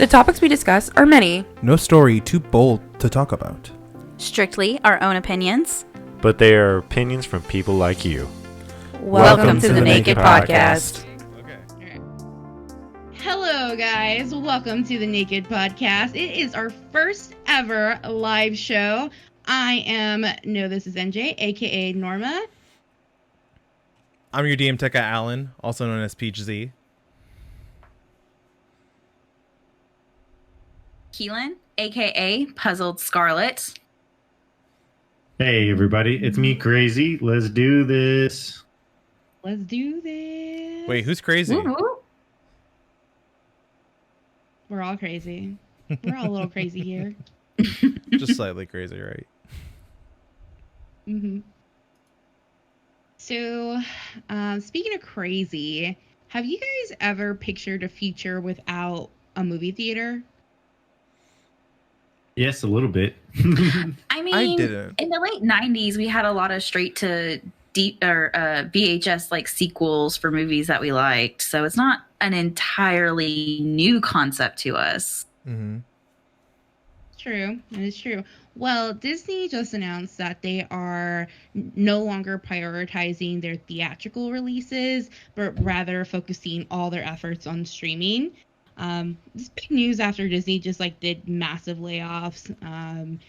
The topics we discuss are many. No story too bold to talk about. Strictly our own opinions. But they are opinions from people like you. Welcome to the NAKE'd podcast. Hello, guys. Welcome to the NAKE'd podcast. It is our first ever live show. This is NJ, aka Norma. I'm your DM Tekka Allen, also known as Peach Z. Keelan, aka Puzzled Scarlet. Hey everybody, it's me, Crazy. Let's do this. Let's do this. Wait, who's crazy? Woo-hoo. We're all crazy. We're all a little crazy here. Just slightly crazy, right? Mm-hmm. So, speaking of crazy, have you guys ever pictured a future without a movie theater? Yes, a little bit. I mean, I didn't. In the late 90s, we had a lot of straight to VHS like sequels for movies that we liked. So it's not an entirely new concept to us. Mm-hmm. True. That is true. Well, Disney just announced that they are no longer prioritizing their theatrical releases, but rather focusing all their efforts on streaming. This big news after Disney just did massive layoffs and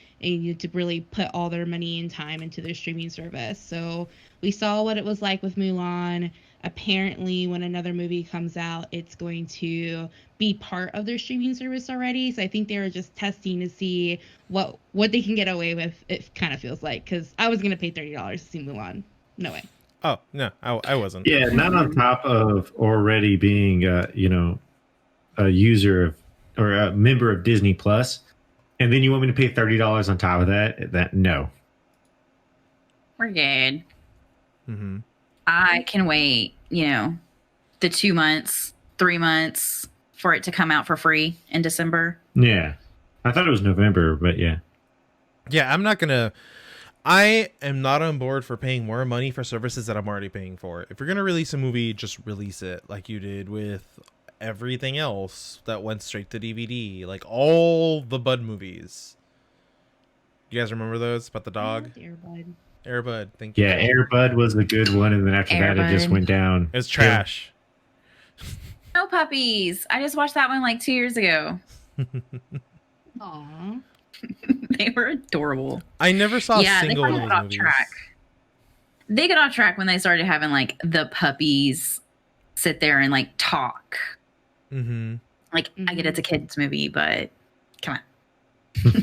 to really put all their money and time into their streaming service. So we saw what it was like with Mulan. Apparently, when another movie comes out, it's going to be part of their streaming service already. So I think they were just testing to see what they can get away with. It kind of feels like, because I was going to pay $30 to see Mulan. No way. Oh, no, I wasn't. Yeah, not on top of already being, a user of or a member of Disney Plus, and then you want me to pay $30 on top of that? No. We're good. Mm-hmm. I can wait, the 2 months, 3 months for it to come out for free in December. Yeah. I thought it was November, but yeah. Yeah, I am not on board for paying more money for services that I'm already paying for. If you're going to release a movie, just release it like you did with everything else that went straight to DVD, like all the Bud movies. You guys remember those about the dog? Air Bud, thank you. Yeah, Air Bud was the good one, and then after Air that, it just Bud. went down. It's trash. No puppies. I just watched that one 2 years ago. Aw. They were adorable. I never saw a single one they of got those off movies. track. They got off track when they started having the puppies sit there and talk. Mm-hmm. I get it's a kid's movie, but come on.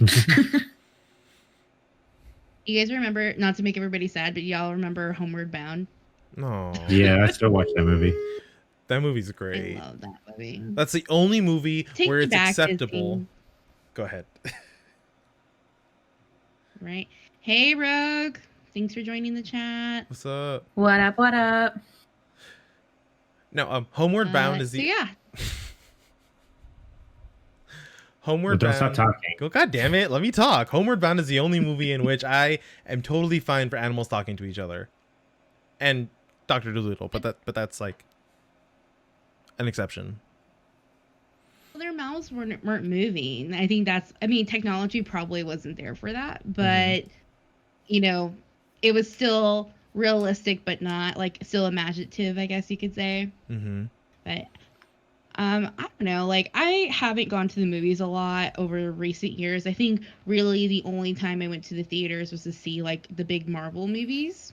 You guys remember, not to make everybody sad, but y'all remember Homeward Bound? No. Yeah, I still watch that movie. That movie's great. I love that movie. That's the only movie Take where me it's back, acceptable. Disney. Go ahead. Right. Hey, Rogue. Thanks for joining the chat. What's up? What up? What up? No, Homeward Bound is So the yeah. Homeward Well, don't Bound. stop talking. Go, God damn it! Let me talk. Homeward Bound is the only movie in which I am totally fine for animals talking to each other, and Dr. Dolittle. But that's like an exception. Their mouths weren't moving. I think technology probably wasn't there for that, but it was still realistic, but not still imaginative, I guess you could say. Mm-hmm. But I don't know, I haven't gone to the movies a lot over recent years. I think really the only time I went to the theaters was to see the big Marvel movies.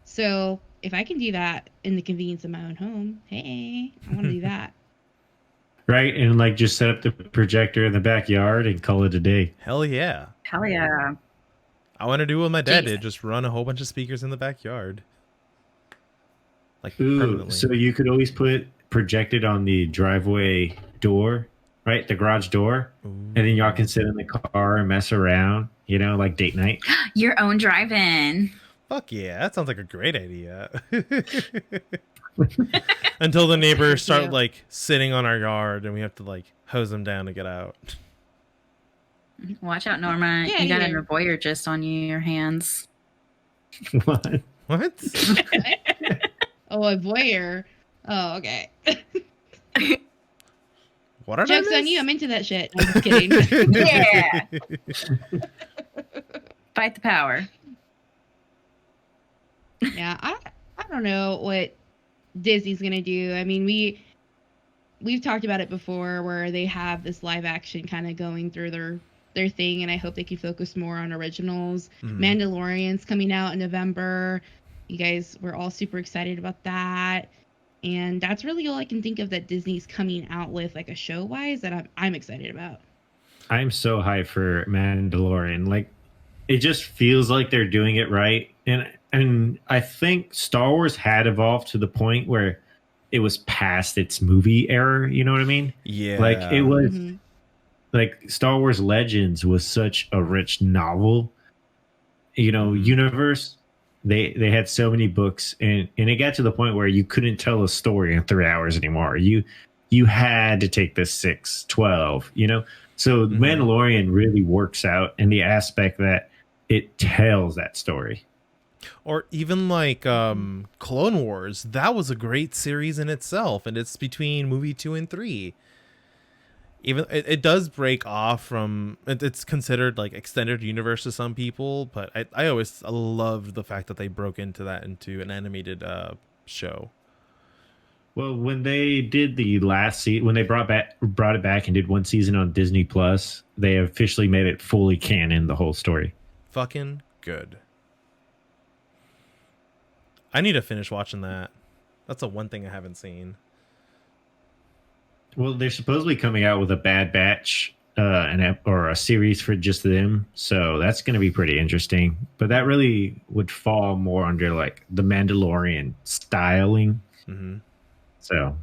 So if I can do that in the convenience of my own home, hey, I want to do that. Right? And just set up the projector in the backyard and call it a day. Hell yeah! Hell yeah. I want to do what my dad Jeez. did: just run a whole bunch of speakers in the backyard. Ooh, Permanently. so you could always put projected on the driveway door, right? The garage door. Ooh. And then y'all can sit in the car and mess around, like date night. Your own drive-in. Fuck yeah, that sounds like a great idea. Until the neighbors start sitting on our yard and we have to hose them down to get out. Watch out, Norma. Yeah, you got yeah. a voyeur on your hands. What? What? Oh, a voyeur. Oh, okay. What are Joke's they? on you. I'm into that shit. I'm just kidding. Yeah. Fight the power. Yeah, I don't know what Disney's gonna do. I mean, we've talked about it before, where they have this live action kind of going through their thing, and I hope they can focus more on originals. Mandalorian's coming out in November. You guys were all super excited about that, and that's really all I can think of that Disney's coming out with, like a show wise, that I'm excited about. I'm so hyped for Mandalorian. Like, it just feels like they're doing it right, and I think Star Wars had evolved to the point where it was past its movie era. You know what I mean? Yeah. Like, it was Mhm. like Star Wars Legends was such a rich novel, universe. They had so many books, and it got to the point where you couldn't tell a story in 3 hours anymore. You had to take the 6, 12, So Mandalorian really works out in the aspect that it tells that story. Or even like Clone Wars. That was a great series in itself, and it's between movie 2 and 3. Even it does break off from it's considered like extended universe to some people, but I always loved the fact that they broke into an animated show. Well, when they did the last season, when they brought it back and did one season on Disney Plus, they officially made it fully canon, the whole story. Fucking good. I need to finish watching that. That's the one thing I haven't seen. Well, they're supposedly coming out with a Bad Batch or a series for just them, so that's going to be pretty interesting. But that really would fall more under like the Mandalorian styling. Mm-hmm. So,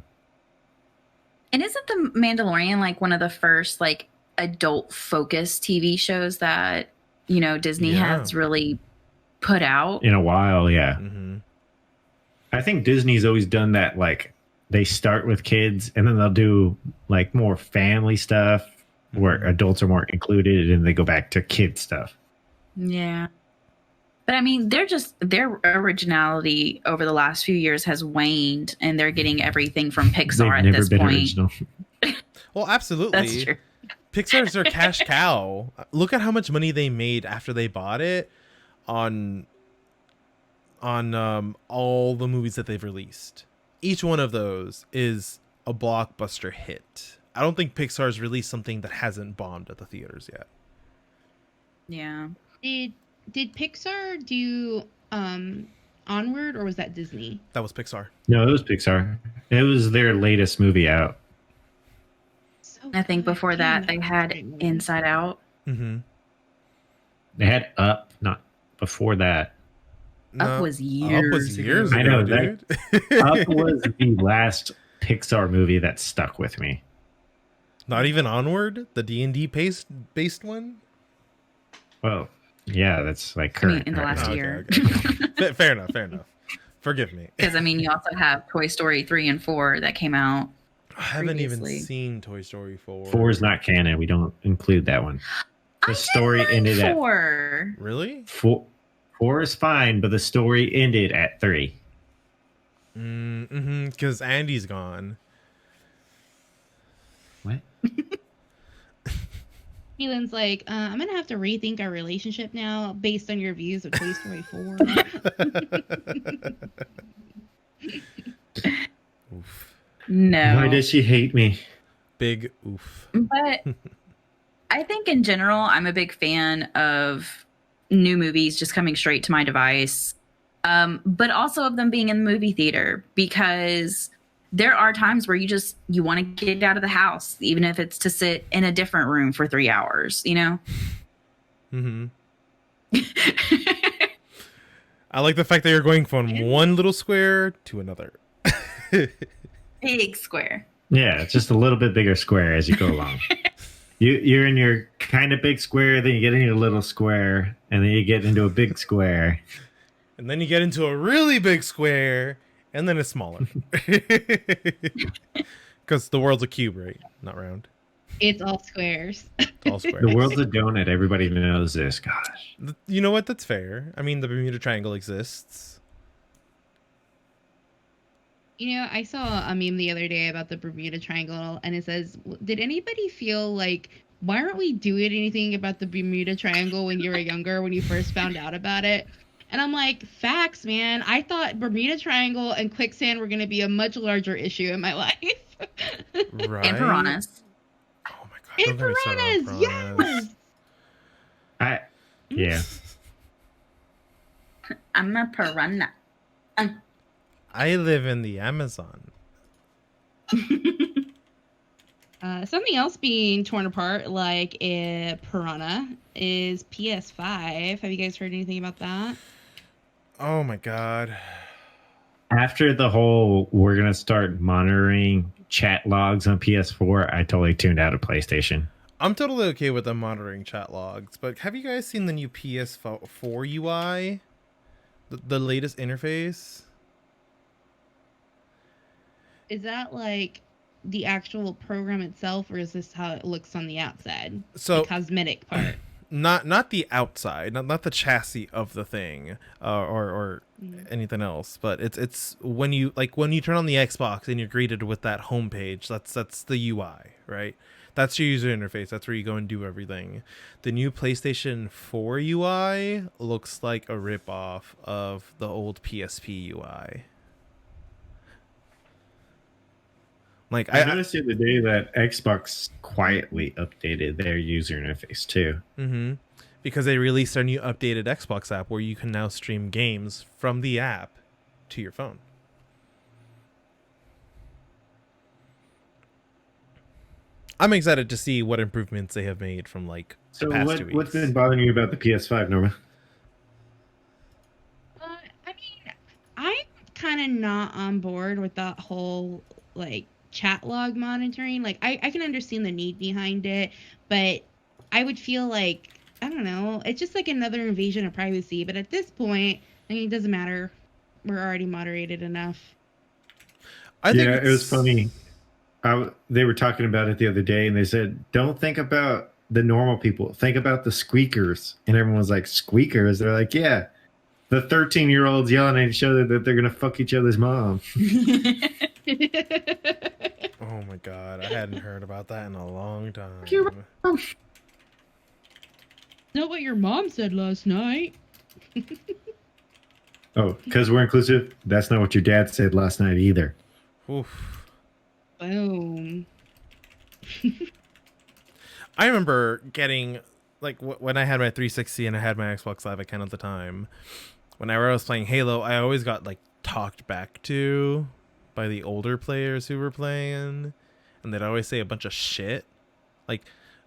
And isn't the Mandalorian like one of the first like adult focused TV shows that Disney has really put out in a while, yeah. Mm-hmm. I think Disney's always done that. Like, they start with kids, and then they'll do like more family stuff where adults are more included, and they go back to kid stuff. Yeah. But I mean, their originality over the last few years has waned, and they're getting everything from Pixar They've at never this been point. original. Well, absolutely. That's true. Pixar's their cash cow. Look at how much money they made after they bought it on all the movies that they've released. Each one of those is a blockbuster hit. I don't think Pixar's released something that hasn't bombed at the theaters yet. Yeah. Did Pixar do Onward, or was that Disney? That was Pixar. No, it was Pixar. It was their latest movie out. So I think good. before Damn, that they was a had great movie. Inside Out. Mm-hmm. They had Up, not before that. Up was years ago. ago, I know, dude. Up was the last Pixar movie that stuck with me. Not even Onward, the D&D based one. Well, yeah, that's like I mean, current. in the right last now. year. Okay. Fair enough. Forgive me. Because I mean, you also have Toy Story 3 and 4 that came out. I haven't even Previously. seen Toy Story 4. 4 is not canon. We don't include that one. The story ended at 4. Really? 4 is fine, but the story ended at 3. Mm-hmm. Because Andy's gone. What? Keelan's like, I'm gonna have to rethink our relationship now based on your views of Toy Story 4. Oof. No. Why does she hate me? Big oof. But I think in general, I'm a big fan of new movies just coming straight to my device, but also of them being in the movie theater, because there are times where you want to get out of the house, even if it's to sit in a different room for 3 hours, Mm-hmm. I like the fact that you're going from one little square to another. Big square. Yeah, it's just a little bit bigger square as you go along. You're in your kind of big square, then you get into a little square, and then you get into a big square. And then you get into a really big square, and then it's smaller. Because the world's a cube, right? Not round. It's all squares. All square. The world's a donut. Everybody knows this. Gosh. You know what? That's fair. I mean, the Bermuda Triangle exists. I saw a meme the other day about the Bermuda Triangle, and it says, "Did anybody feel like why aren't we doing anything about the Bermuda Triangle when you were younger, when you first found out about it?" And I'm like, facts, man. I thought Bermuda Triangle and quicksand were going to be a much larger issue in my life. Right. And piranhas. Oh my god! And Don't get me started on piranhas, yes. Yeah. I'm a piranha. I live in the Amazon. Something else being torn apart, like a piranha, is PS5. Have you guys heard anything about that? Oh my god! After the whole, we're gonna start monitoring chat logs on PS4, I totally tuned out of PlayStation. I'm totally okay with them monitoring chat logs, but have you guys seen the new PS4 UI? The latest interface? Is that like the actual program itself, or is this how it looks on the outside? So The cosmetic part. not the outside, not the chassis of the thing, or anything else, but it's when you turn on the Xbox and you're greeted with that homepage. That's the UI, right? That's your user interface. That's where you go and do everything. The new PlayStation 4 UI looks like a ripoff of the old PSP UI. Like I noticed the other day that Xbox quietly updated their user interface too. Mm-hmm. Because they released their new updated Xbox app where you can now stream games from the app to your phone. I'm excited to see what improvements they have made from the So past 2 weeks. what's been bothering you about the PS5, Norma? I mean, I'm kind of not on board with that whole chat log monitoring. Like, I can understand the need behind it, but I would feel like, I don't know, it's just like another invasion of privacy. But at this point, I mean, it doesn't matter. We're already moderated enough. I think It was funny. They were talking about it the other day, and they said, "Don't think about the normal people. Think about the squeakers." And everyone was like, "Squeakers?" They're like, "Yeah, the 13-year-olds yelling at each other that they're gonna fuck each other's mom." Oh my god, I hadn't heard about that in a long time. Not what your mom said last night. Oh, because we're inclusive. That's not what your dad said last night either. Oof. Boom. I remember getting when I had my 360 and I had my Xbox Live account at the time. Whenever I was playing Halo, I always got talked back to by the older players who were playing, and they'd always say a bunch of shit,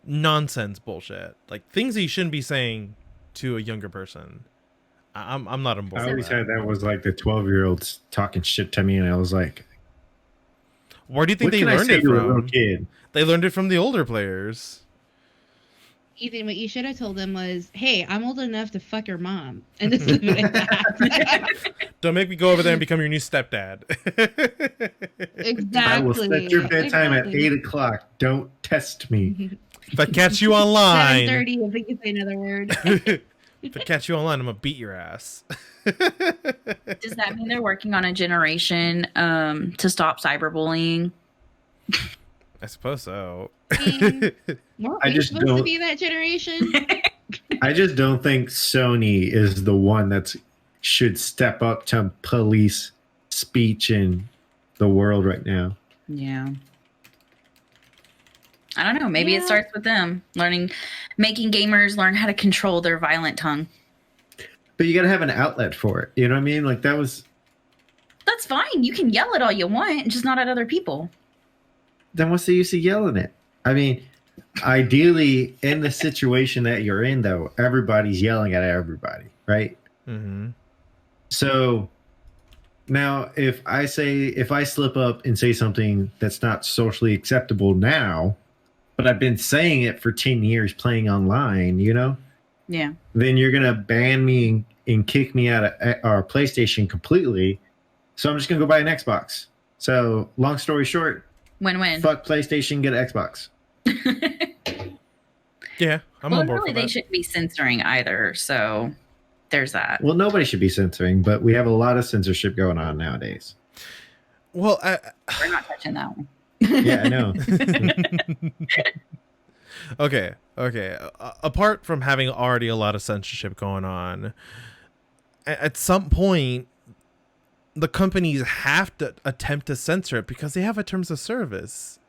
nonsense bullshit, things that you shouldn't be saying to a younger person. I'm not on board. I always had that was like the 12-year-olds talking shit to me, and I was like, Where do you think what they can I learned say it to a little from? kid? They learned it from the older players. Ethan, what you should have told them was, "Hey, I'm old enough to fuck your mom," and this is that. Don't make me go over there and become your new stepdad. Exactly. I will set your bedtime at 8:00. Don't test me. If I catch you online, 7:30. If we can say another word. if I catch you online, I'm gonna beat your ass. Does that mean they're working on a generation to stop cyberbullying? I suppose so. Weren't I we just supposed to don't- be that generation? I just don't think Sony is the one that should step up to police speech in the world right now. Yeah. I don't know. Maybe it Yeah. starts with them making gamers learn how to control their violent tongue. But you got to have an outlet for it. You know what I mean? That's fine. You can yell it all you want, just not at other people. Then what's the use of yelling it? I mean, ideally, in the situation that you're in, though, everybody's yelling at everybody, right? Mm-hmm. So now, if I slip up and say something that's not socially acceptable now, but I've been saying it for 10 years playing online, Yeah. then you're going to ban me and kick me out of our PlayStation completely. So I'm just going to go buy an Xbox. So long story short, Win-win. fuck PlayStation, get an Xbox. Yeah, I'm Well, on board really, for they that. shouldn't be censoring either. So there's that. Well, nobody should be censoring, but we have a lot of censorship going on nowadays. Well, We're not touching that one. Yeah, I know. okay. Apart from having already a lot of censorship going on, at some point, the companies have to attempt to censor it because they have a terms of service,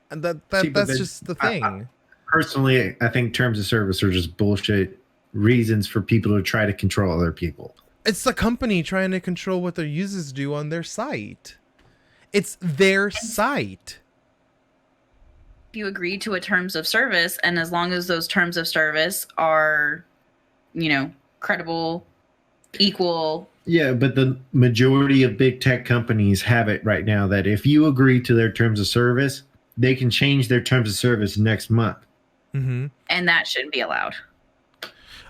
and that's just the thing. Personally, I think terms of service are just bullshit reasons for people to try to control other people. It's the company trying to control what their users do on their site. It's their site. If you agree to a terms of service, and as long as those terms of service are, credible, equal. Yeah, but the majority of big tech companies have it right now that if you agree to their terms of service, they can change their terms of service next month. Mm-hmm. And that shouldn't be allowed.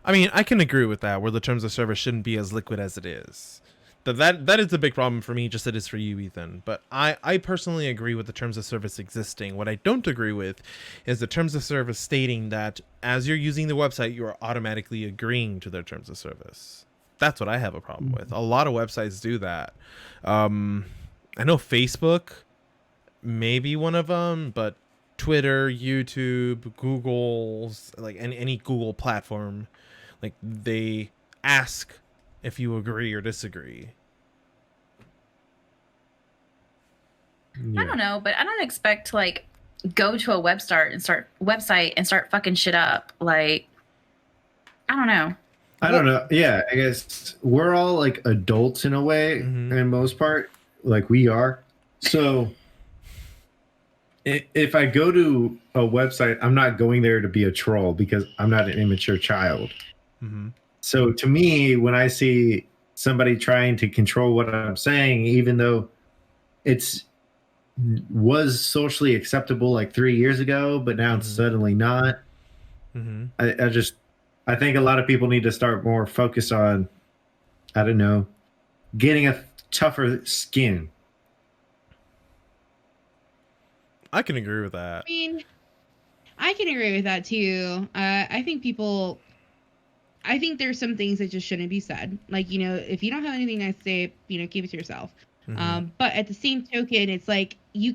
I mean, I can agree with that, where the terms of service shouldn't be as liquid as it is. That is a big problem for me, just as it is for you, Ethan. But I personally agree with the terms of service existing. What I don't agree with is the terms of service stating that as you're using the website, you are automatically agreeing to their terms of service. That's what I have a problem with. A lot of websites do that. I know Facebook may be one of them, but Twitter, YouTube, Google's, like any Google platform, like they ask if you agree or disagree. I don't know, but I don't expect to like go to a website and start fucking shit up. Like, I don't know. I don't know. Yeah, I guess we're all like adults in a way, in most part, like we are. So if I go to a website, I'm not going there to be a troll because I'm not an immature child. Mm-hmm. So to me, when I see somebody trying to control what I'm saying, even though was socially acceptable like 3 years ago, but now it's suddenly not. I think a lot of people need to start more focus on, I don't know, getting a tougher skin. I can agree with that. I mean, I can agree with that too. I think there's some things that just shouldn't be said. Like, if you don't have anything nice to say, keep it to yourself. But at the same token, it's like you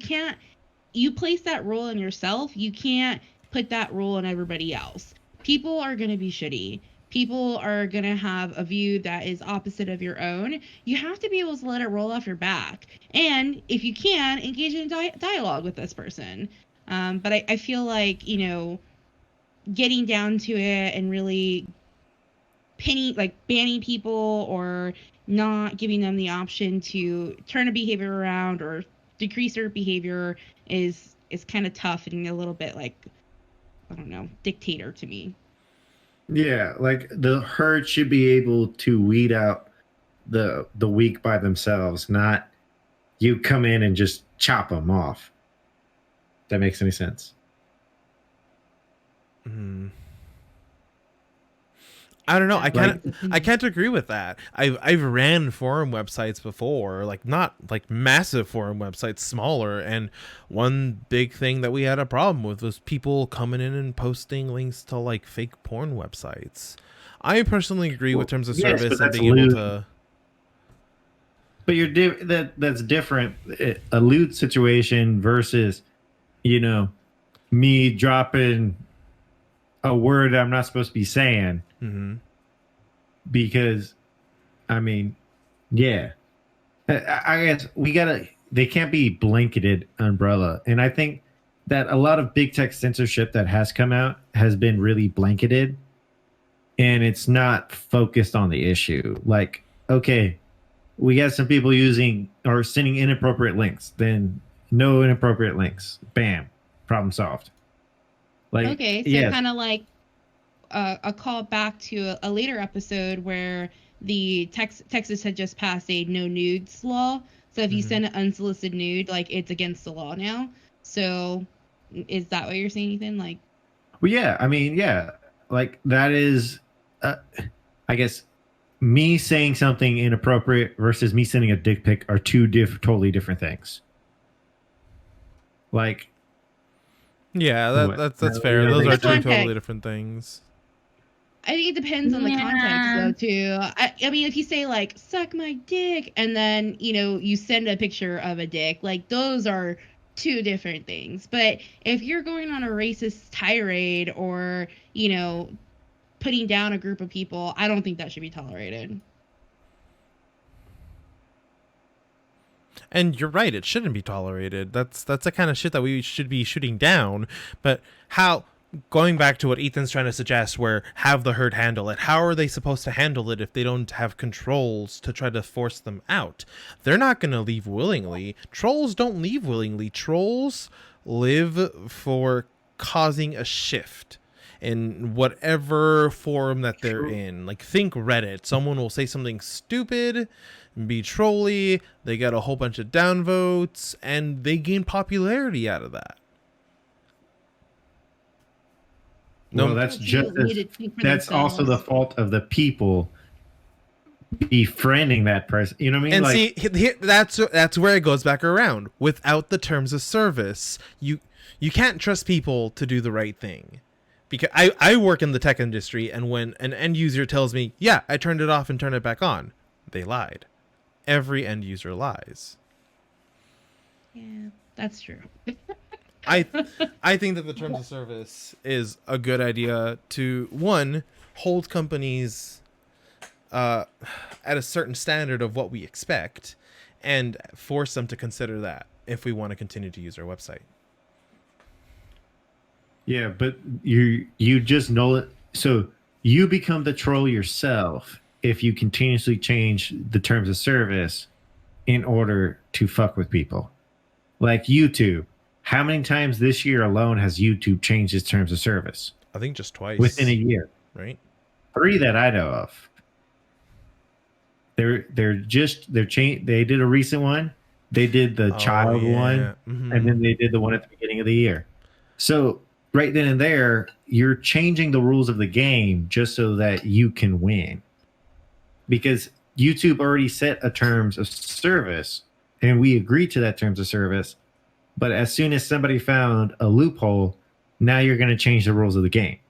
place that rule on yourself. You can't put that rule on everybody else. People are going to be shitty. People are going to have a view that is opposite of your own. You have to be able to let it roll off your back. And if you can, engage in dialogue with this person. But I feel like, getting down to it and really banning people or not giving them the option to turn a behavior around or decrease their behavior is kind of tough and a little bit like, I don't know, dictator to me. Yeah, like the herd should be able to weed out the weak by themselves, not you come in and just chop them off. If that makes any sense. I don't know. I can't agree with that. I've ran forum websites before, like not like massive forum websites, smaller, and one big thing that we had a problem with was people coming in and posting links to like fake porn websites. I personally agree with terms of service and being able to. But that's different. A lewd situation versus, me dropping a word I'm not supposed to be saying. Because, I mean, yeah, I guess they can't be blanketed umbrella. And I think that a lot of big tech censorship that has come out has been really blanketed and it's not focused on the issue. Like, okay, we got some people using or sending inappropriate links, then no inappropriate links. Bam, problem solved. Like, okay, so kind of like a call back to a later episode where the Texas had just passed a no nudes law. So if you send an unsolicited nude, like it's against the law now. So is that what you're saying, Ethan? Like, well, yeah, I mean, yeah, like that is, I guess, me saying something inappropriate versus me sending a dick pic are two totally different things. Like, yeah, that's fair. Those are two totally different things. I think it depends on the Yeah. context, though, too. I mean, if you say, like, suck my dick, and then, you send a picture of a dick, like, those are two different things. But if you're going on a racist tirade or, putting down a group of people, I don't think that should be tolerated. And you're right, it shouldn't be tolerated. That's the kind of shit that we should be shooting down. But how, going back to what Ethan's trying to suggest, where have the herd handle it, how are they supposed to handle it if they don't have controls to try to force them out? They're not going to leave willingly. Trolls don't leave willingly. Trolls live for causing a shift in whatever forum that they're in. Like, think Reddit. Someone will say something stupid, be trolly, they get a whole bunch of downvotes, and they gain popularity out of that. No, that's that's also the fault of the people befriending that person. You know what I mean? And see, that's where it goes back around. Without the terms of service, you can't trust people to do the right thing. Because I work in the tech industry, and when an end user tells me, yeah, I turned it off and turned it back on, they lied. Every end user lies. Yeah, that's true. I think that the terms of service is a good idea to, one, hold companies at a certain standard of what we expect, and force them to consider that if we want to continue to use our website. Yeah, but you just know it. So you become the troll yourself if you continuously change the terms of service in order to fuck with people. Like YouTube. How many times this year alone has YouTube changed its terms of service? I think just twice. Within a year. Right? 3 that I know of. They did a recent one. They did the child one, Mm-hmm. and then they did the one at the beginning of the year. So right then and there, you're changing the rules of the game just so that you can win. Because YouTube already set a terms of service, and we agreed to that terms of service. But as soon as somebody found a loophole, now you're going to change the rules of the game.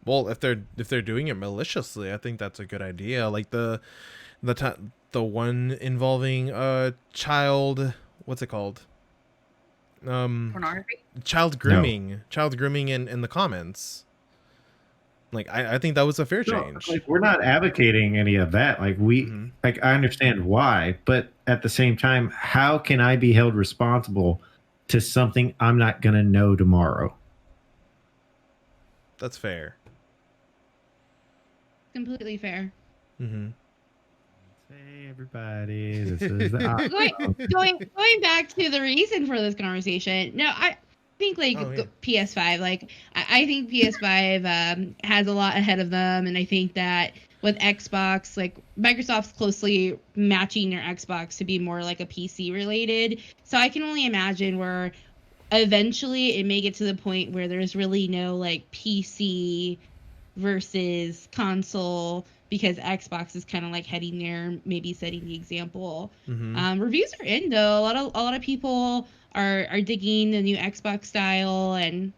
Well, if they're doing it maliciously, I think that's a good idea. Like the one involving child, what's it called? Pornography? Child grooming in the comments. Like, I think that was a fair change. Like, we're not advocating any of that. Like, like, I understand why, but at the same time, how can I be held responsible to something I'm not going to know tomorrow? That's fair. Completely fair. Mm-hmm. Hey, everybody. This is the going back to the reason for this conversation. No, I think PS5. Like, I think PS5 has a lot ahead of them, and I think that with Xbox, like, Microsoft's closely matching their Xbox to be more like a PC related. So I can only imagine where eventually it may get to the point where there's really no like PC versus console, because Xbox is kind of like heading there, maybe setting the example. Mm-hmm. Reviews are in though. A lot of people are digging the new Xbox style, and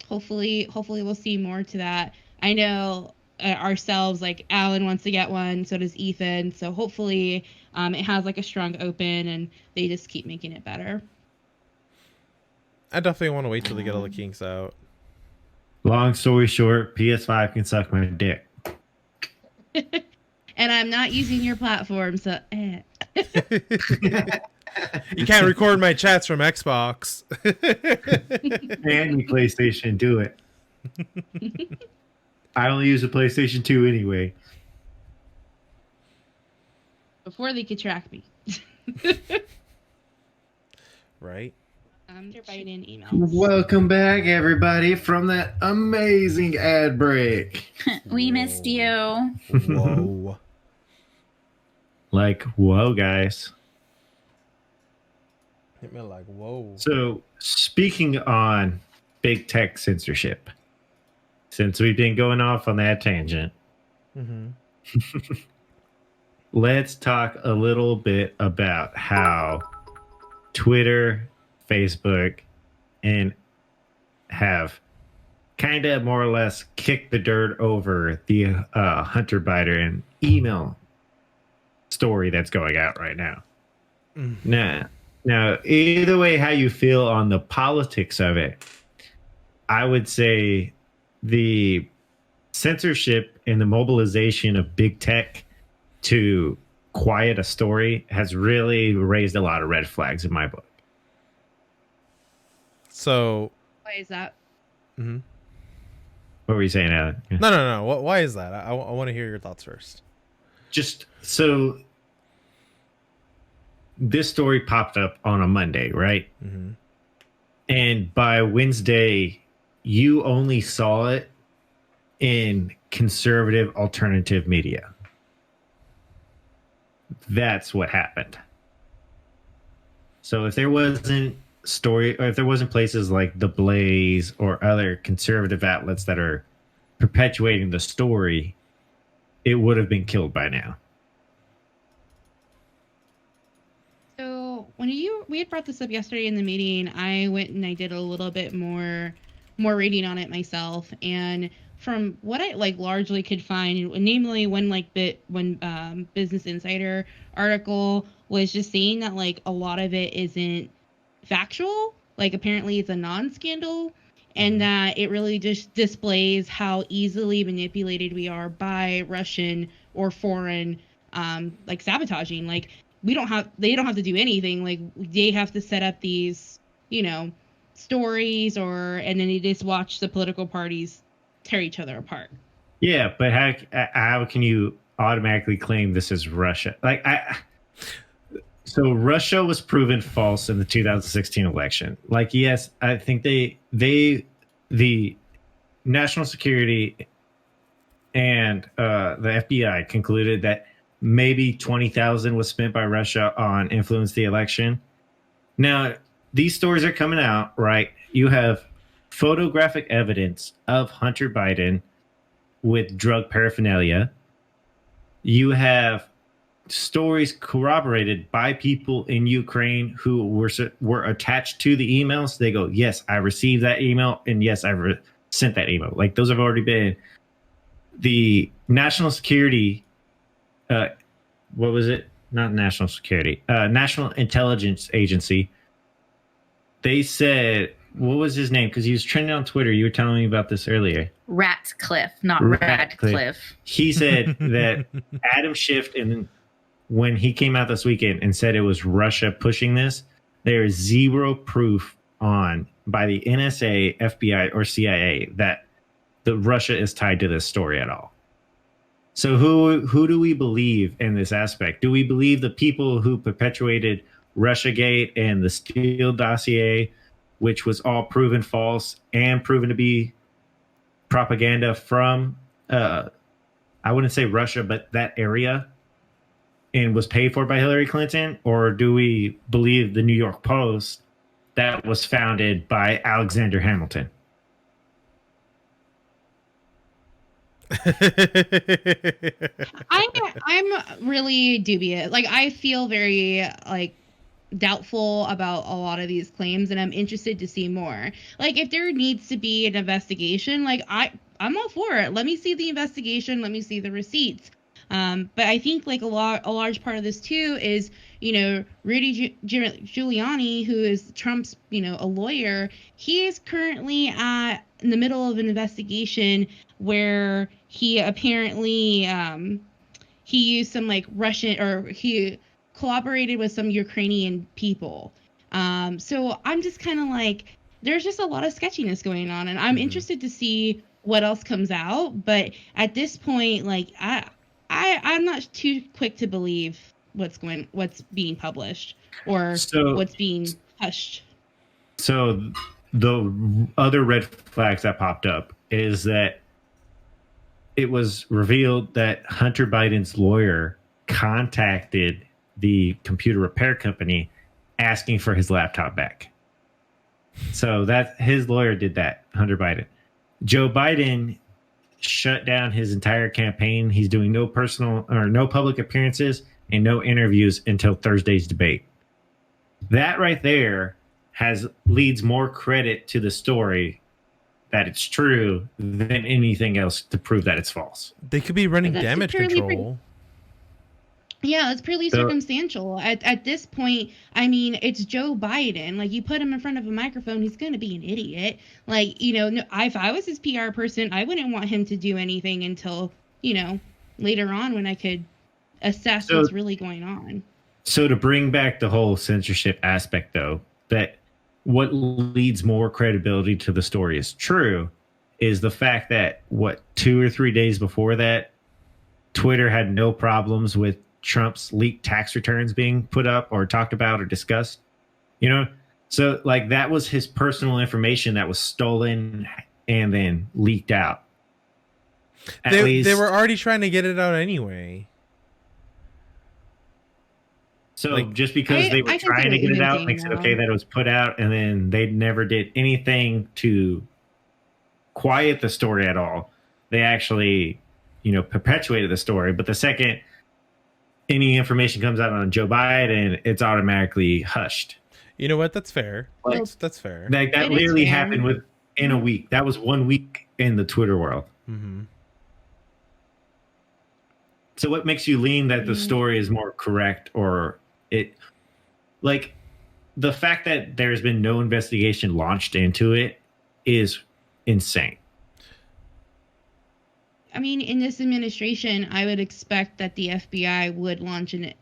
hopefully we'll see more to that. I know ourselves, like Alan wants to get one, so does Ethan. So hopefully it has like a strong open, and they just keep making it better. I definitely want to wait till they get all the kinks out. Long story short, PS5 can suck my dick. And I'm not using your platform, so You can't record my chats from Xbox. And you PlayStation, do it. I only use a PlayStation 2 anyway. before they could track me. Right? They're biting emails. Welcome back, everybody, from that amazing ad break. We missed you. Whoa. Like, whoa, guys. Hit me like, whoa. So, speaking on big tech censorship, since we've been going off on that tangent, let's talk a little bit about how Twitter, Facebook, and have kind of more or less kick the dirt over the Hunter Biden email story that's going out right now. Now, either way, how you feel on the politics of it, I would say the censorship and the mobilization of big tech to quiet a story has really raised a lot of red flags in my book. So, Why is that? mhm. What were you saying, Alan? Yeah. No. Why is that? I want to hear your thoughts first. Just so this story popped up on a Monday, right? Mm-hmm. And by Wednesday, you only saw it in conservative alternative media. That's what happened. So if there wasn't story, or if there wasn't places like The Blaze or other conservative outlets that are perpetuating the story, it would have been killed by now. So when we had brought this up yesterday in the meeting, I went and I did a little bit more reading on it myself, and from what I largely could find, namely when Business Insider article was just saying that a lot of it isn't factual. Apparently it's a non-scandal, and that it really just displays how easily manipulated we are by Russian or foreign sabotaging. They don't have to do anything. They have to set up these, stories, and then they just watch the political parties tear each other apart. Yeah, but how can you automatically claim this is Russia? So Russia was proven false in the 2016 election. Yes, I think the national security and the FBI concluded that maybe 20,000 was spent by Russia on influence the election. Now, these stories are coming out, right? You have photographic evidence of Hunter Biden with drug paraphernalia. You have stories corroborated by people in Ukraine who were attached to the emails. They go, yes, I received that email, and yes, I sent that email. Those have already been. The national security, what was it? Not national security, National Intelligence Agency. They said, what was his name? Because he was trending on Twitter. You were telling me about this earlier. Ratcliffe, not Ratcliffe. Radcliffe. He said that Adam Schiff, and when he came out this weekend and said it was Russia pushing this, there is zero proof by the NSA, FBI, or CIA that Russia is tied to this story at all. So who do we believe in this aspect? Do we believe the people who perpetuated Russiagate and the Steele dossier, which was all proven false and proven to be propaganda from, I wouldn't say Russia, but that area, and was paid for by Hillary Clinton? Or do we believe the New York Post that was founded by Alexander Hamilton? I'm really dubious. I feel very doubtful about a lot of these claims, and I'm interested to see more. If there needs to be an investigation, I'm all for it. Let me see the investigation. Let me see the receipts. But I think a large part of this too is, Rudy Giuliani, who is Trump's, a lawyer. He is currently in the middle of an investigation where he apparently he used some Russian, or he collaborated with some Ukrainian people. So I'm just kind of there's just a lot of sketchiness going on, and I'm interested to see what else comes out. But at this point, I'm not too quick to believe what's being published or what's being hushed. So the other red flags that popped up is that it was revealed that Hunter Biden's lawyer contacted the computer repair company asking for his laptop back. So that his lawyer did that, Hunter Biden. Joe Biden shut down his entire campaign. He's doing no public appearances and no interviews until Thursday's debate. That right there leads more credit to the story that it's true than anything else to prove that it's false. They could be running That's damage purely control. Yeah, it's purely So- circumstantial. At this point, I mean, it's Joe Biden. Like, you put him in front of a microphone, he's going to be an idiot. Like, no, if I was his PR person, I wouldn't want him to do anything until, later on when I could assess what's really going on. So to bring back the whole censorship aspect, though, that what leads more credibility to the story is true is the fact that 2 or 3 days before that, Twitter had no problems with Trump's leaked tax returns being put up or talked about or discussed. So like that was his personal information that was stolen and then leaked out. They were already trying to get it out anyway. So just because they were trying to get it out makes it okay that it was put out, and then they never did anything to quiet the story at all. They actually, perpetuated the story. But the second any information comes out on Joe Biden, it's automatically hushed. You know what? That's fair. Like, that's fair. That literally happened within a week. That was 1 week in the Twitter world. Mm-hmm. So what makes you lean that the story is more correct, or the fact that there's been no investigation launched into it is insane. I mean, in this administration, I would expect that the FBI would launch an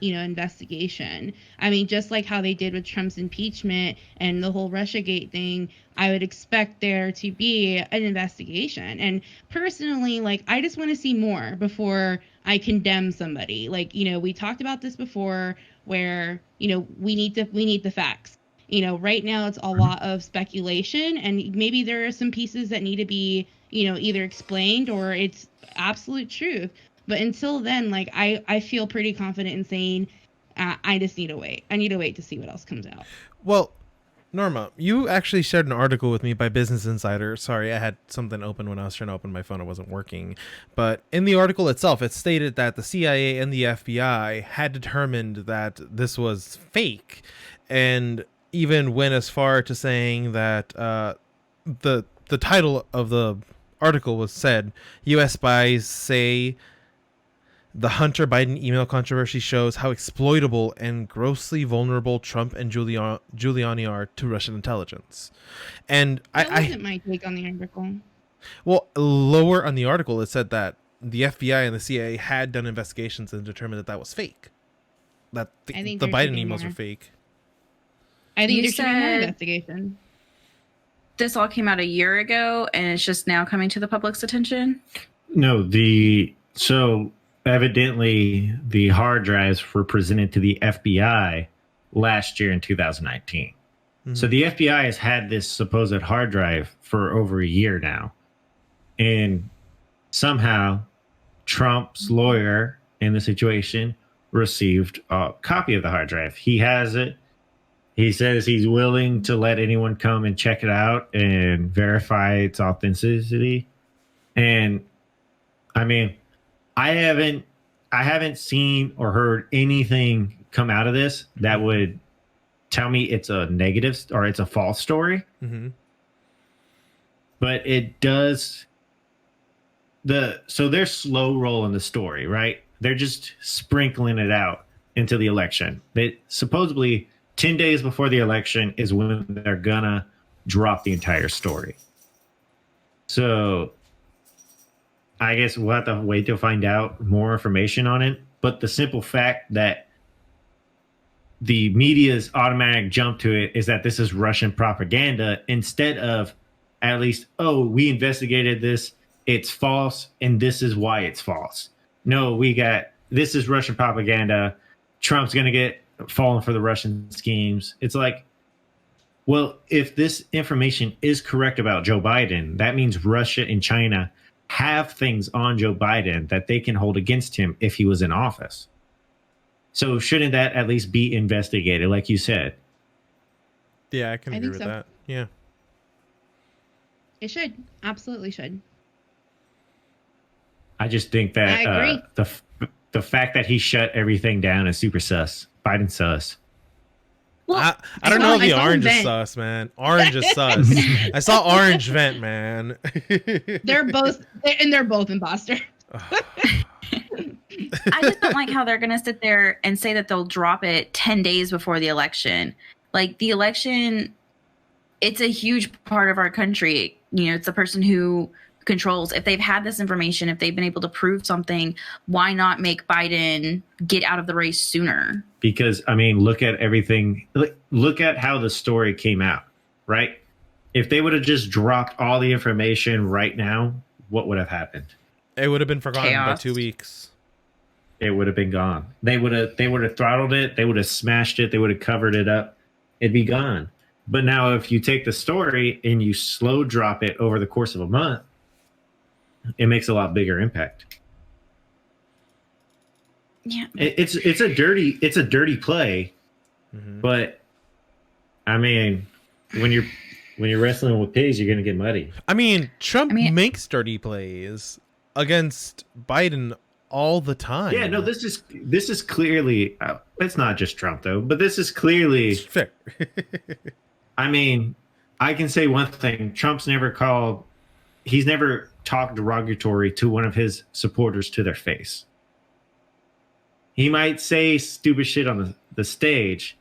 investigation. I mean, just like how they did with Trump's impeachment and the whole Russiagate thing, I would expect there to be an investigation. And personally, I just want to see more before I condemn somebody. We talked about this before, where we need the facts. Right now it's a lot of speculation, and maybe there are some pieces that need to be either explained or it's absolute truth. But until then, I feel pretty confident in saying I just need to wait. I need to wait to see what else comes out. Well, Norma, you actually shared an article with me by Business Insider. Sorry, I had something open when I was trying to open my phone. It wasn't working. But in the article itself, it stated that the CIA and the FBI had determined that this was fake, and even went as far to saying that the title of the article was said, U.S. spies say the Hunter Biden email controversy shows how exploitable and grossly vulnerable Trump and Giuliani are to Russian intelligence. And That wasn't my take on the article. Well, lower on the article, it said that the FBI and the CIA had done investigations and determined that was fake. That the Biden emails are fake. I think You there should be more said- investigation. This all came out a year ago, and it's just now coming to the public's attention. No, so evidently the hard drives were presented to the FBI last year in 2019. Mm-hmm. So the FBI has had this supposed hard drive for over a year now. And somehow Trump's lawyer in the situation received a copy of the hard drive. He has it. He says he's willing to let anyone come and check it out and verify its authenticity. And I mean, I haven't seen or heard anything come out of this that would tell me it's a negative or it's a false story. Mm-hmm. But it does so they're slow rolling the story, right? They're just sprinkling it out into the election. They supposedly 10 days before the election is when they're gonna drop the entire story. So I guess we'll have to wait to find out more information on it. But the simple fact that the media's automatic jump to it is that this is Russian propaganda instead of at least, oh, we investigated this, it's false, and this is why it's false. No, this is Russian propaganda. Trump's going to get fallen for the Russian schemes. It's like, well, if this information is correct about Joe Biden, that means Russia and China have things on Joe Biden that they can hold against him if he was in office. So shouldn't that at least be investigated, like you said? Yeah, I can agree think with so. that. Yeah. It should. Absolutely should. I just think that I agree. the fact that he shut everything down is super sus. Biden sus. Well, I don't know if I the saw him orange is vent. sus, man. Orange is sus. I saw orange vent, man. They're both imposter. I just don't like how they're going to sit there and say that they'll drop it 10 days before the election. Like, the election, it's a huge part of our country. You know, it's the person who controls. If they've had this information, if they've been able to prove something, why not make Biden get out of the race sooner? Because, I mean, look at everything. Look at how the story came out, right? If they would have just dropped all the information right now, what would have happened? It would have been forgotten by Chaos. 2 weeks. It would have been gone. They would have throttled it. They would have smashed it. They would have covered it up. It'd be gone. But now if you take the story and you slow drop it over the course of a month, it makes a lot bigger impact. Yeah. It's a dirty play, but I mean, when you're wrestling with pigs, you're gonna get muddy. I mean, Trump I mean- makes dirty plays against Biden all the time. Yeah, no, this is clearly it's not just Trump though, but this is clearly. Fair. I mean, I can say one thing: he's never talked derogatory to one of his supporters to their face. He might say stupid shit on the stage,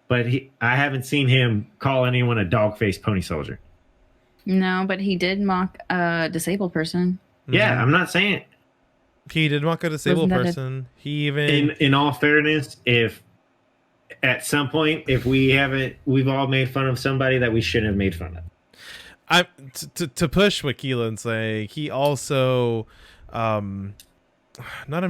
but I haven't seen him call anyone a dog-faced pony soldier. No, but he did mock a disabled person. Yeah, I'm not saying. He did mock a disabled Wasn't that person. He even In all fairness, if at some point, if we've all made fun of somebody that we shouldn't have made fun of. to push what Keelan's saying, he also not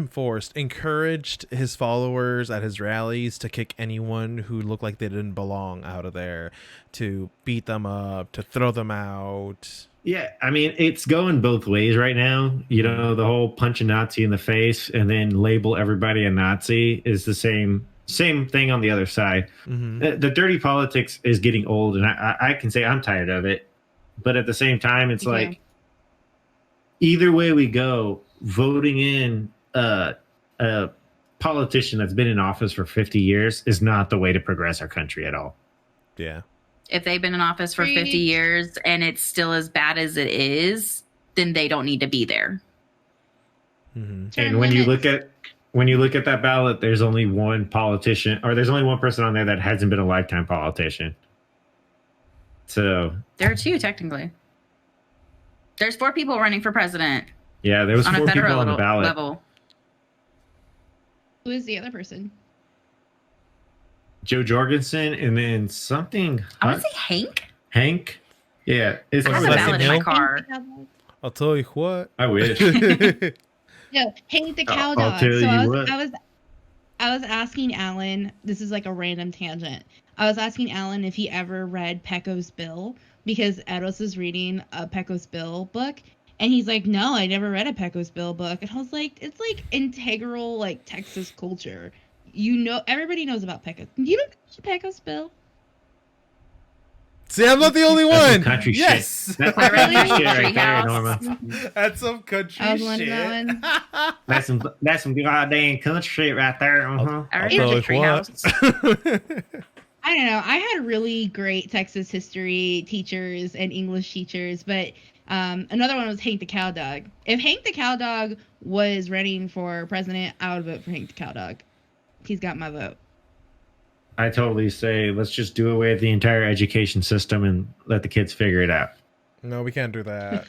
encouraged his followers at his rallies to kick anyone who looked like they didn't belong out of there, to beat them up, to throw them out. Yeah, I mean, it's going both ways right now. You know, the whole punch a Nazi in the face and then label everybody a Nazi is the same thing on the other side. The dirty politics is getting old, and I can say I'm tired of it. But at the same time, it's like either way we go, voting in a politician that's been in office for 50 years is not the way to progress our country at all. Yeah. If they've been in office for 50 years and it's still as bad as it is, then they don't need to be there. And when you look at that ballot, there's only one politician, or there's only one person on there that hasn't been a lifetime politician. So There are two, technically. There's 4 people running for president yeah, there was on 4 a people federal on the ballot. level. Who is the other person? Joe Jorgensen, and then something. I want to say Hank. Hank. Yeah, it's I have a Leslie ballot in my Hill? car. I'll tell you what. I wish. No, Hank the cow I'll dog. tell So you I what. was asking Alan. This is like a random tangent. I was asking Alan if he ever read Pecco's Bill, because Edos is reading a Pecco's Bill book, and he's like, "No, I never read a Pecco's Bill book." And I was like, "It's like integral, like Texas culture. You know, everybody knows about Pecco's. You don't know Pecco's Bill." See, I'm not the only That's some one. country Yes. shit. That's I some read country shit right there, Treehouse. Norma. That's some country I was one of shit. that one. That's some goddamn country shit right there. Uh-huh. I I'll read tell you Treehouse. what. I don't know. I had really great Texas history teachers and English teachers, but another one was Hank the Cow Dog. If Hank the Cow Dog was running for president, I would vote for Hank the Cow Dog. He's got my vote. I totally say let's just do away with the entire education system and let the kids figure it out. No, we can't do that.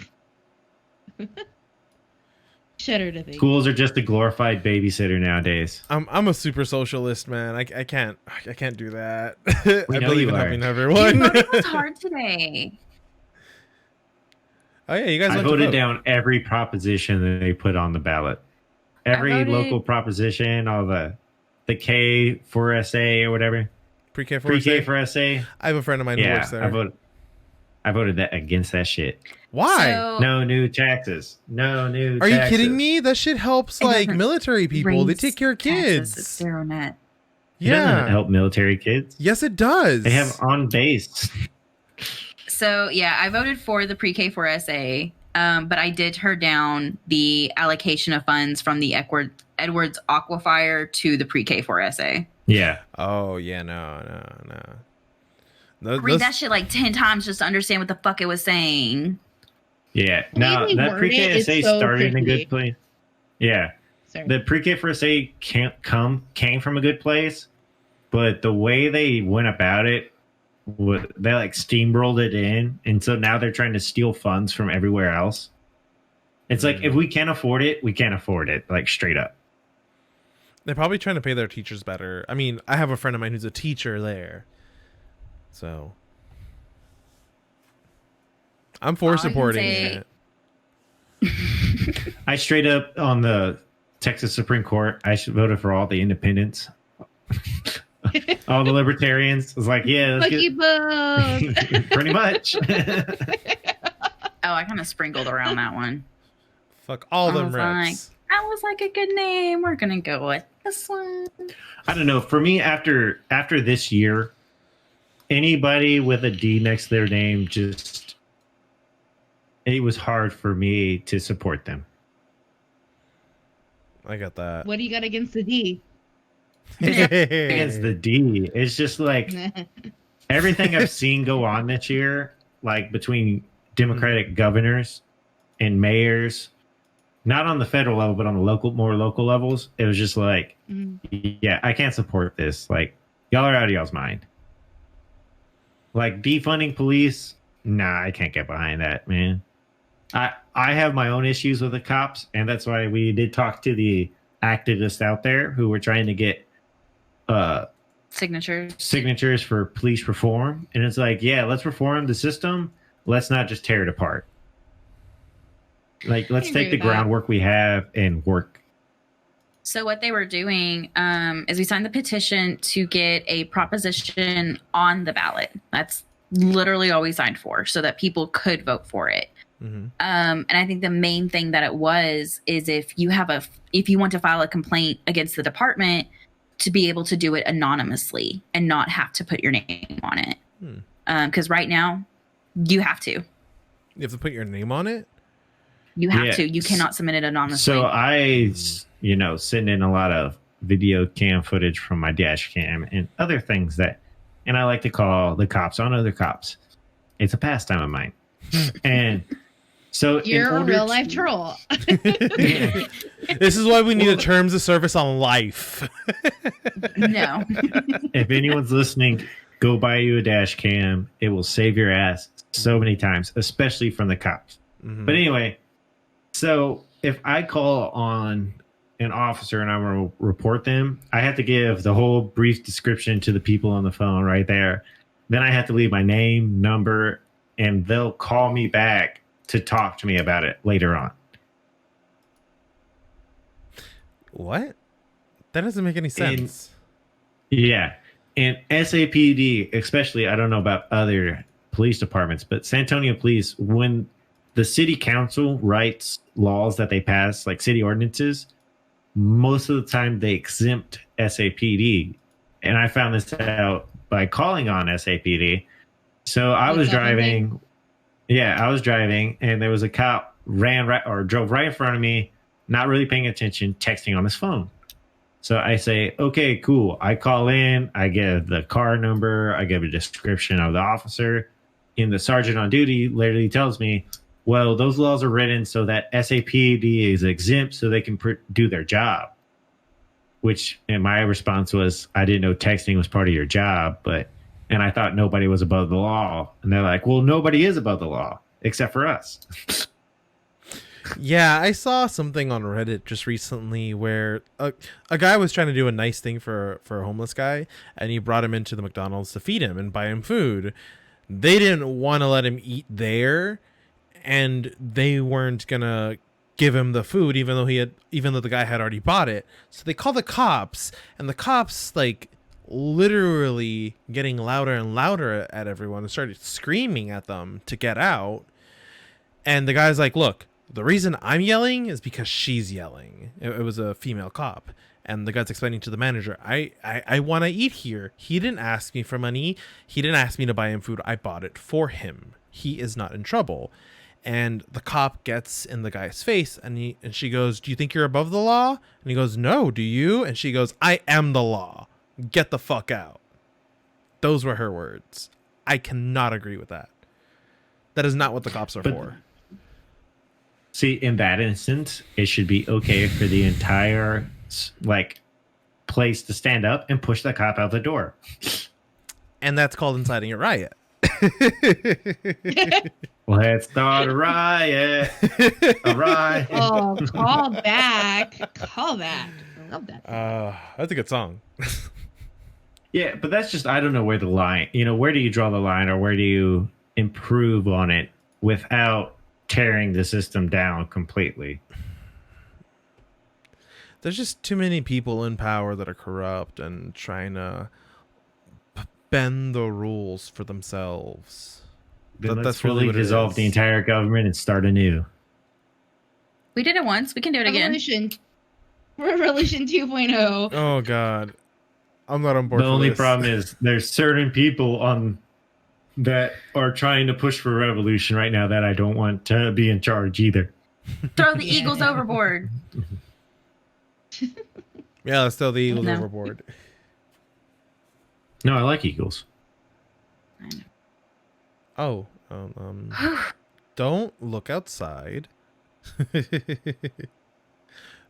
Shudder to think. Schools are just a glorified babysitter nowadays. I'm a super socialist, man. I can't do that. I know believe you in are. helping Your everyone. voting was hard today. Oh yeah, you guys I went to voted vote. down every proposition that they put on the ballot. Every voted- local proposition, all the K for SA or whatever. Pre-K for Pre-K SA? for SA. I have a friend of mine who Yeah, works there. I voted that against that shit. Why? So, No new taxes. No new Are you taxes. kidding me? That shit helps It like doesn't military people. They raise take care of taxes, kids. it's zero net. It doesn't Yeah. help military kids. Yes, it does. They have on base. So yeah, I voted for the pre-K for SA, but I did turn down the allocation of funds from the Edwards Aquifer to the pre-K for SA. Yeah. Oh yeah, no. Read that shit like 10 times just to understand what the fuck it was saying. Yeah. The way Now they that word pre-K it to is SA so started in a tricky. good place. Yeah. Sorry. The pre-K for SA came from a good place, but the way they went about it, they like steamrolled it in, and so now they're trying to steal funds from everywhere else. It's like if we can't afford it, we can't afford it, like straight up. They're probably trying to pay their teachers better. I mean, I have a friend of mine who's a teacher there, so I'm for All I can supporting say- it. I straight up on the Texas Supreme Court, I should voted for all the independents. All the libertarians. Was like, yeah, let's Lucky Bug. pretty much. Oh, I kind of sprinkled around that one. Fuck all I them was reps. That was like a good name. We're gonna go with this one. I don't know. For me, after this year, anybody with a D next to their name, just it was hard for me to support them. I got that. What do you got against the D? Against the D, it's just like everything I've seen go on this year, like between Democratic governors and mayors, not on the federal level, but on the more local levels. It was just like, yeah, I can't support this. Like, y'all are out of y'all's mind. Like defunding police, nah, I can't get behind that, man. I have my own issues with the cops, and that's why we did talk to the activists out there who were trying to get signatures for police reform. And it's like, yeah, let's reform the system. Let's not just tear it apart. Like, let's take the groundwork we have and work. So what they were doing is we signed the petition to get a proposition on the ballot. That's literally all we signed for, so that people could vote for it. Mm-hmm. And I think the main thing that it was is if you want to file a complaint against the department, to be able to do it anonymously and not have to put your name on it. Because right now, you have to. You have to put your name on it? You have to. You cannot submit it anonymously. So I, send in a lot of video cam footage from my dash cam and other things and I like to call the cops on other cops. It's a pastime of mine. And so you're a real life troll. This is why we need a terms of service on life. No. If anyone's listening, go buy you a dash cam. It will save your ass so many times, especially from the cops. Mm-hmm. But anyway, so if I call on an officer and I want to report them, I have to give the whole brief description to the people on the phone right there. Then I have to leave my name, number, and they'll call me back to talk to me about it later on. What? That doesn't make any sense. Yeah. And SAPD, especially, I don't know about other police departments, but San Antonio Police, when the city council writes laws that they pass, like city ordinances, most of the time they exempt SAPD. And I found this out by calling on SAPD. So I was driving. Yeah, I was driving, and there was a cop drove right in front of me, not really paying attention, texting on his phone. So I say, okay, cool. I call in, I give the car number, I give a description of the officer. And the sergeant on duty literally tells me, well, those laws are written so that SAPD is exempt so they can do their job. And my response was, I didn't know texting was part of your job, and I thought nobody was above the law. And they're like, well, nobody is above the law except for us. Yeah, I saw something on Reddit just recently where a guy was trying to do a nice thing for a homeless guy, and he brought him into the McDonald's to feed him and buy him food. They didn't want to let him eat there, and they weren't gonna give him the food even though the guy had already bought it. So they called the cops, and the cops literally getting louder and louder at everyone and started screaming at them to get out. And the guy's like, look, the reason I'm yelling is because she's yelling. It was a female cop. And the guy's explaining to the manager, I want to eat here. He didn't ask me for money. He didn't ask me to buy him food. I bought it for him. He is not in trouble. And the cop gets in the guy's face, and she goes, do you think you're above the law? And he goes, no, do you? And she goes, I am the law. Get the fuck out. Those were her words. I cannot agree with that. That is not what the cops are for. See, in that instance, it should be okay for the entire place to stand up and push the cop out the door. And that's called inciting a riot. Let's start a riot. A riot. Oh, call back. Call back. I love that. That's a good song. Yeah, but that's just, I don't know where the line, where do you draw the line, or where do you improve on it without tearing the system down completely? There's just too many people in power that are corrupt and trying to bend the rules for themselves. Let's fully dissolve the entire government and start anew. We did it once. We can do it again. Revolution 2.0. Oh, God. I'm not on board The for only this. problem is there's certain people that are trying to push for revolution right now that I don't want to be in charge either. Throw the Eagles overboard. Yeah, let's throw the Eagles No. overboard. No, I like Eagles. I know. Oh, don't look outside.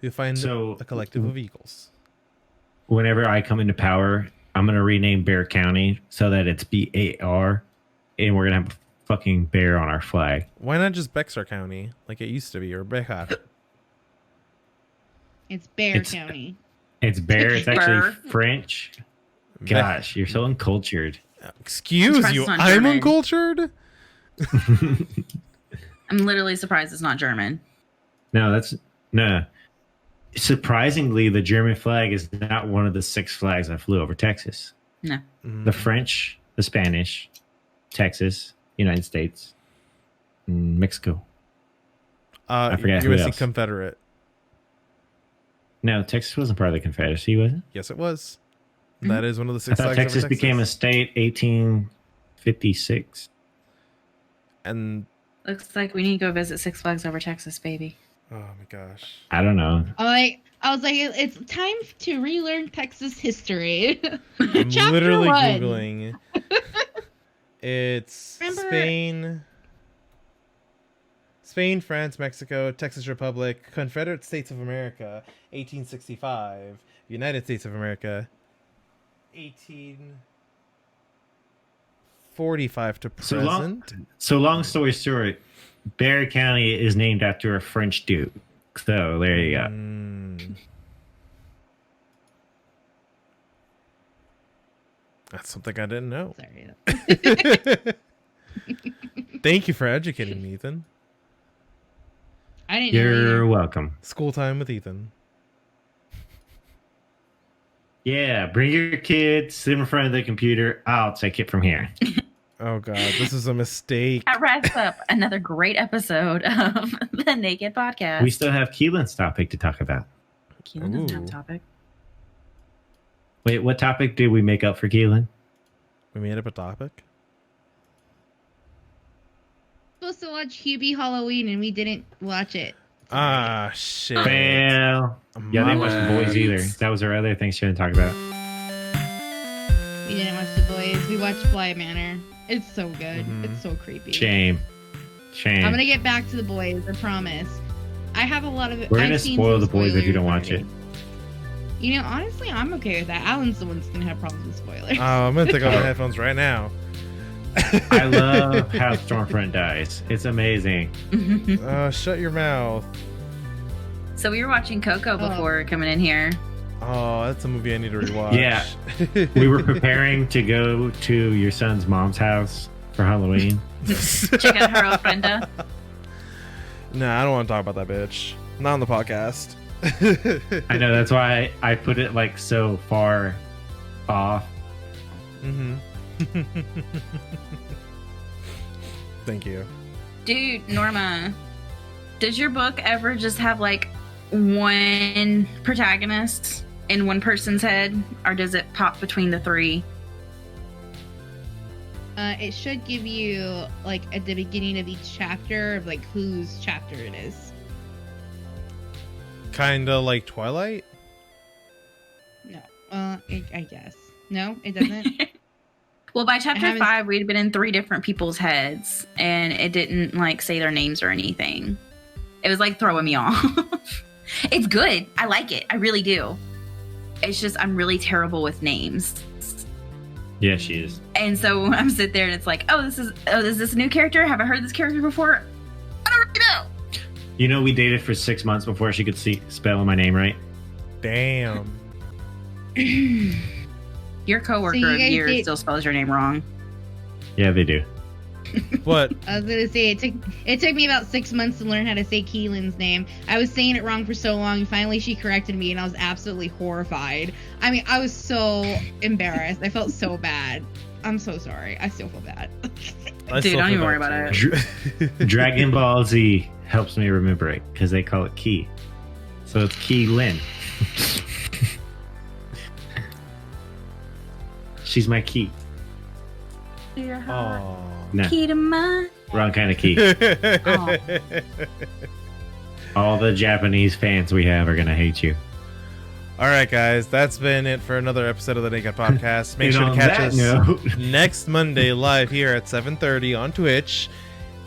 You'll find a collective of eagles. Whenever I come into power, I'm going to rename Bear County so that it's BAR, and we're going to have a fucking bear on our flag. Why not just Bexar County like it used to be, or Bejar? It's Bear County. It's bear. It's actually Bear. French. Gosh, you're so uncultured. Excuse Surprised you, it's not I'm German. uncultured? I'm literally surprised it's not German. No. Surprisingly, the German flag is not one of the 6 flags that flew over Texas. No. The French, the Spanish, Texas, United States, and Mexico. I forgot who USC else. Confederate. No, Texas wasn't part of the Confederacy, was it? Yes, it was. That is one of the I 6 thought flags Texas over became a state 1856. And Looks like we need to go visit Six Flags Over Texas, baby. oh my gosh. I don't know. I was like, it's time to relearn Texas history. I'm Chapter literally 1. Googling. It's Remember- Spain, France, Mexico, Texas Republic, Confederate States of America, 1865, United States of America, 1845 to present. So long story short, Bear County is named after a French dude. So there you go. That's something I didn't know. Sorry. Thank you for educating me, Ethan. I didn't know. You're either. welcome. School time with Ethan. Yeah, bring your kids, sit in front of the computer. I'll take it from here. Oh god, this is a mistake. That wraps up another great episode of the NAKE'd podcast. We still have Keelan's topic to talk about. Keelan doesn't have Ooh. a topic. Wait, what topic did we make up for Keelan? We made up a topic. Supposed to watch Hubie Halloween and we didn't watch it. Ah, shit. Well, yeah, they didn't watch The Boys either. That was our other thing she didn't talk about. We didn't watch The Boys. We watched Fly Manor. It's so good. It's so creepy. Shame. I'm gonna get back to The Boys. I promise. I have a lot of. We're gonna I've seen spoil some The Boys if you don't spoilers watch it. already. You know, honestly, I'm okay with that. Alan's the one that's gonna have problems with spoilers. I'm gonna take off my headphones right now. I love how Stormfront dies. It's amazing. Shut your mouth. So we were watching Coco before coming in here. Oh, that's a movie I need to rewatch. Yeah. We were preparing to go to your son's mom's house for Halloween. Check out her ofrenda. Nah, I don't want to talk about that bitch. Not on the podcast. I know, that's why I put it like so far off. Thank you. Dude, Norma, does your book ever just have like one protagonist in one person's head, or does it pop between the three? It should give you like at the beginning of each chapter of like whose chapter it is. Kinda like Twilight? No. I guess. No, it doesn't. Well, by chapter haven't- 5, we'd been in 3 different people's heads, and it didn't like say their names or anything. It was like throwing me off. It's good. I like it. I really do. It's just I'm really terrible with names. Yeah, she is. And so I'm sitting there and it's like, is this a new character? Have I heard this character before? I don't really know. You know, we dated for 6 months before she could spell my name right. Damn. Your coworker So you of guys years did- still spells your name wrong. Yeah, they do. What? I was gonna say it took me about 6 months to learn how to say Keelan's name. I was saying it wrong for so long, and finally she corrected me, and I was absolutely horrified. I mean, I was so embarrassed. I felt so bad. I'm so sorry. I still feel bad. I Dude, still don't feel even worry bad, about too. Dragon Ball Z helps me remember it because they call it Key. So it's Key Lin. She's my key. Aw. No, Key to my. wrong kind of key. All the Japanese fans we have are gonna hate you. All right, guys, that's been it for another episode of the Naked Podcast. Make And sure to on catch that us note- next Monday live here at 7:30 on Twitch.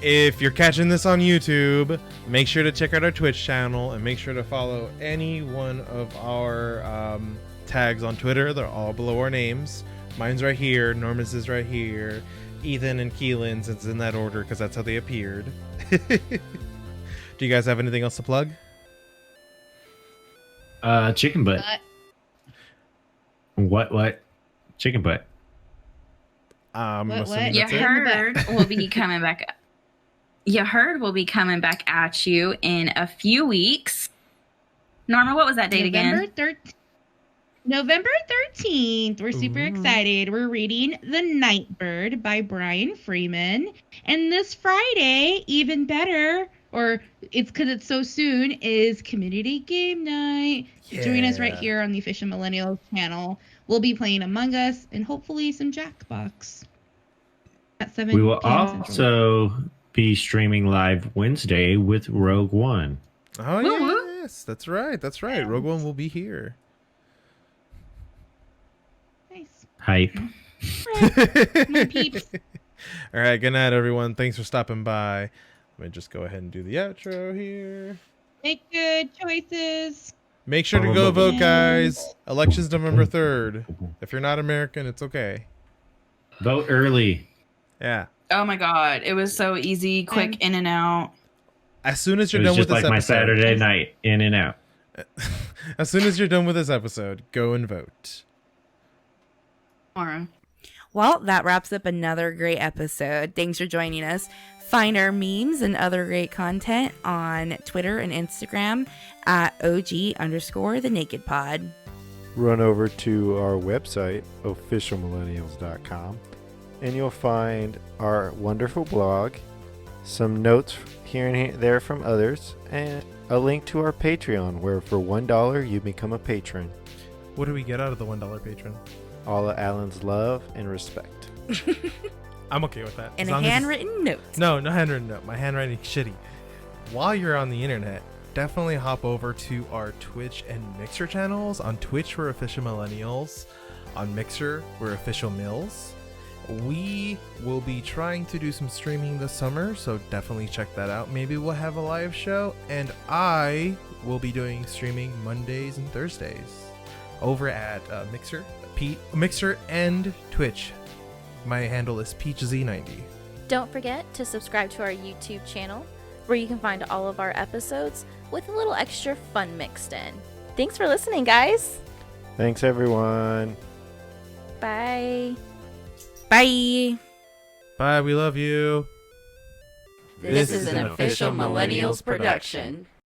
If you're catching this on YouTube, make sure to check out our Twitch channel and make sure to follow any one of our tags on Twitter. They're all below our names. Mine's right here. Norman's is right here. Ethan and Keelan's, it's in that order because that's how they appeared. Do you guys have anything else to plug? Chicken butt. What? Chicken butt. I'm What? assuming You that's it. heard will be coming back. You heard will be coming back at you in a few weeks. Norma, what was that date again? November 13th. We're super Ooh. excited. We're reading The Nightbird by Brian Freeman. And this Friday, even better, or it's because it's so soon, is Community Game Night. Join us right Yeah. here on the Official Millennials channel. We'll be playing Among Us and hopefully some Jackbox at 7 We will p.m. Central. also be streaming live Wednesday with Rogue One. Oh, Woo woo. yes, that's right. That's right. Rogue One will be here. Nice. Hype. My peeps. All right, good night, everyone. Thanks for stopping by. Let me just go ahead and do the outro here. Make good choices. Make sure to go vote, guys. Election's November 3rd. If you're not American, it's okay. Vote early. Yeah. Oh my god, it was so easy, quick in and out. As soon as It you're was done with just this like my episode, Saturday night, in and out. as soon as you're done with this episode, go and vote. Tomorrow. Well, that wraps up another great episode. Thanks for joining us. Find our memes and other great content on Twitter and Instagram at OG_the_NAKE'd_pod. Run over to our website, officialmillennials.com, and you'll find our wonderful blog, some notes here and there from others, and a link to our Patreon, where for $1 you become a patron. What do we get out of the $1 patron? All of Alan's love and respect. I'm okay with that. And As a long as it's- handwritten note. No handwritten note. My handwriting's shitty. While you're on the internet, definitely hop over to our Twitch and Mixer channels. On Twitch, we're Official Millennials. On Mixer, we're Official Mills. We will be trying to do some streaming this summer, so definitely check that out. Maybe we'll have a live show, and I will be doing streaming Mondays and Thursdays over at Mixer and Twitch. My handle is PeachZ90. Don't forget to subscribe to our YouTube channel, where you can find all of our episodes with a little extra fun mixed in. Thanks for listening, guys. Thanks, everyone. Bye. Bye. Bye, we love you. This is an Official Millennials production.